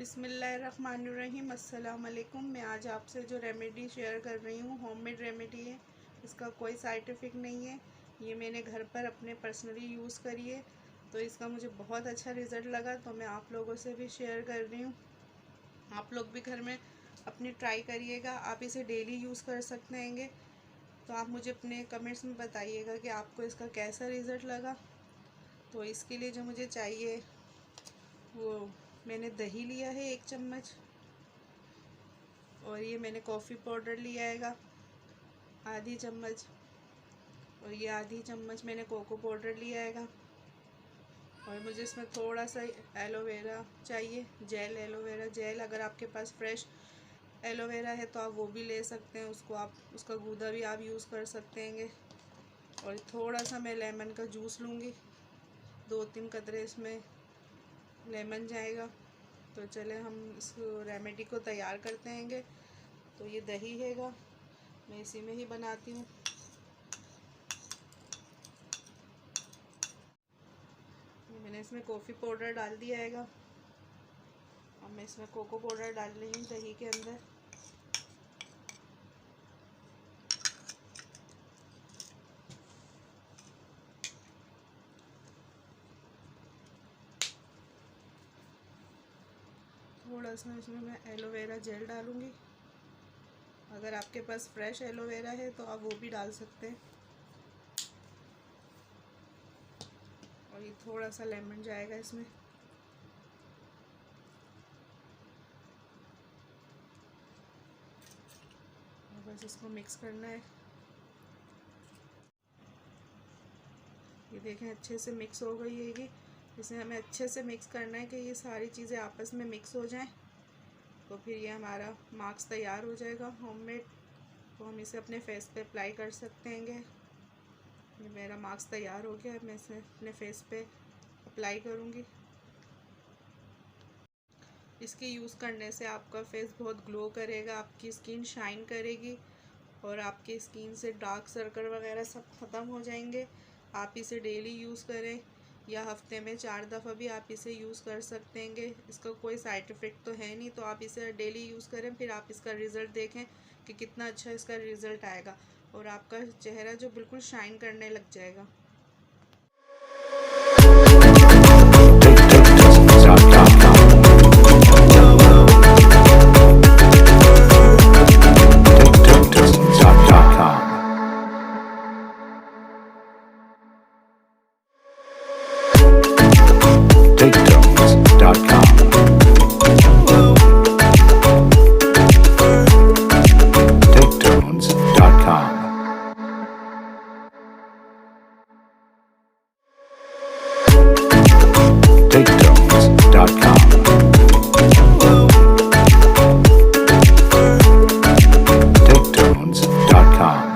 बिस्मिल्लाहिर्रहमानिर्रहीम। अस्सलाम वालेकुम। मैं आज आपसे जो रेमेडी शेयर कर रही हूँ होममेड रेमेडी है। इसका कोई साइड इफ़ेक्ट नहीं है। ये मैंने घर पर अपने पर्सनली यूज़ करी है तो इसका मुझे बहुत अच्छा रिज़ल्ट लगा, तो मैं आप लोगों से भी शेयर कर रही हूँ। आप लोग भी घर में अपनी ट्राई करिएगा। आप इसे डेली यूज़ कर सकते हैंगे। तो आप मुझे अपने कमेंट्स में बताइएगा कि आपको इसका कैसा रिज़ल्ट लगा। तो इसके लिए जो मुझे चाहिए वो मैंने दही लिया है 1 चम्मच, और ये मैंने कॉफ़ी पाउडर लिया है आधी चम्मच, और ये आधी चम्मच मैंने कोको पाउडर लिया है, और मुझे इसमें थोड़ा सा एलोवेरा चाहिए, जेल एलोवेरा जेल। अगर आपके पास फ्रेश एलोवेरा है तो आप वो भी ले सकते हैं, उसका गूदा भी आप यूज़ कर सकते हैं। और थोड़ा सा मैं लेमन का जूस लूँगी, 2-3 कतरे इसमें लेमन जाएगा। तो चले हम इस रेमेडी को तैयार करते हैंगे। तो ये दही हैगा, मैं इसी में ही बनाती हूँ। मैंने इसमें कॉफ़ी पाउडर डाल दिया हैगा। अब मैं इसमें कोको पाउडर डाल रही हूँ दही के अंदर। थोड़ा सा इसमें मैं एलोवेरा जेल डालूँगी। अगर आपके पास फ्रेश एलोवेरा है तो आप वो भी डाल सकते हैं। और ये थोड़ा सा लेमन जाएगा इसमें। बस इसको मिक्स करना है। ये देखें अच्छे से मिक्स हो गई है। इसे हमें अच्छे से मिक्स करना है कि ये सारी चीज़ें आपस में मिक्स हो जाएं। तो फिर ये हमारा मास्क तैयार हो जाएगा होममेड। तो हम इसे अपने फेस पे अप्लाई कर सकते हैं। ये मेरा मास्क तैयार हो गया है, मैं इसे अपने फेस पे अप्लाई करूँगी। इसके यूज़ करने से आपका फेस बहुत ग्लो करेगा, आपकी स्किन शाइन करेगी, और आपकी स्किन से डार्क सर्कल वगैरह सब ख़त्म हो जाएंगे। आप इसे डेली यूज़ करें या हफ्ते में 4 दफ़ा भी आप इसे यूज़ कर सकते हैं। इसका कोई साइड इफ़ेक्ट तो है नहीं, तो आप इसे डेली यूज़ करें, फिर आप इसका रिज़ल्ट देखें कि कितना अच्छा इसका रिज़ल्ट आएगा, और आपका चेहरा जो बिल्कुल शाइन करने लग जाएगा। TakeTones.com